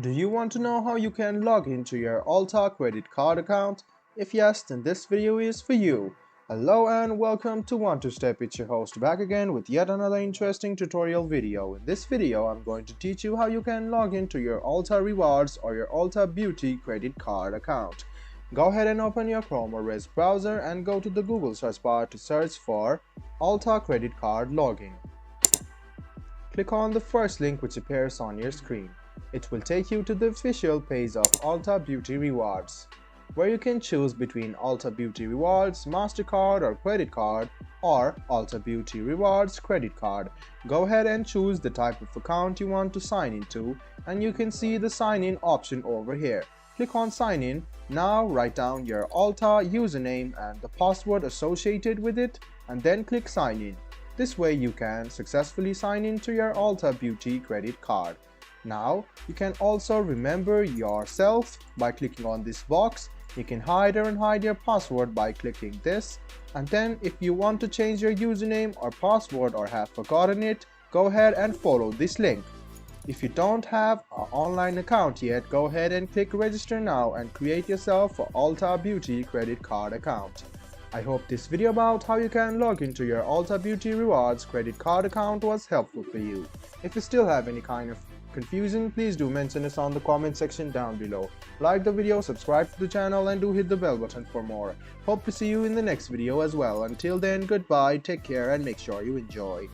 Do you want to know how you can log into your Ulta credit card account? If yes, then this video is for you. Hello and welcome to One to Step. It's your host back again with yet another interesting tutorial video. In this video, I'm going to teach you how you can log into your Ulta Rewards or your Ulta Beauty credit card account. Go ahead and open your Chrome or Edge browser and go to the Google search bar to search for Ulta credit card login. Click on the first link which appears on your screen. It will take you to the official page of Ulta Beauty Rewards, where you can choose between Ulta Beauty Rewards, MasterCard or credit card, or Ulta Beauty Rewards credit card. Go ahead and choose the type of account you want to sign into, and you can see the sign in option over here. Click on sign in. Now write down your Ulta username and the password associated with it, and then click sign in. This way you can successfully sign into your Ulta Beauty credit card. Now, you can also remember yourself by clicking on this box. You can hide or unhide your password by clicking this. And then if you want to change your username or password or have forgotten it, go ahead and follow this link. If you don't have an online account yet, go ahead and click register now and create yourself an Ulta Beauty credit card account. I hope this video about how you can log into your Ulta Beauty Rewards credit card account was helpful for you. If you still have any kind of confusion, please do mention us on the comment section down below. Like the video, subscribe to the channel and do hit the bell button for more. Hope to see you in the next video as well. Until then, goodbye, take care and make sure you enjoy.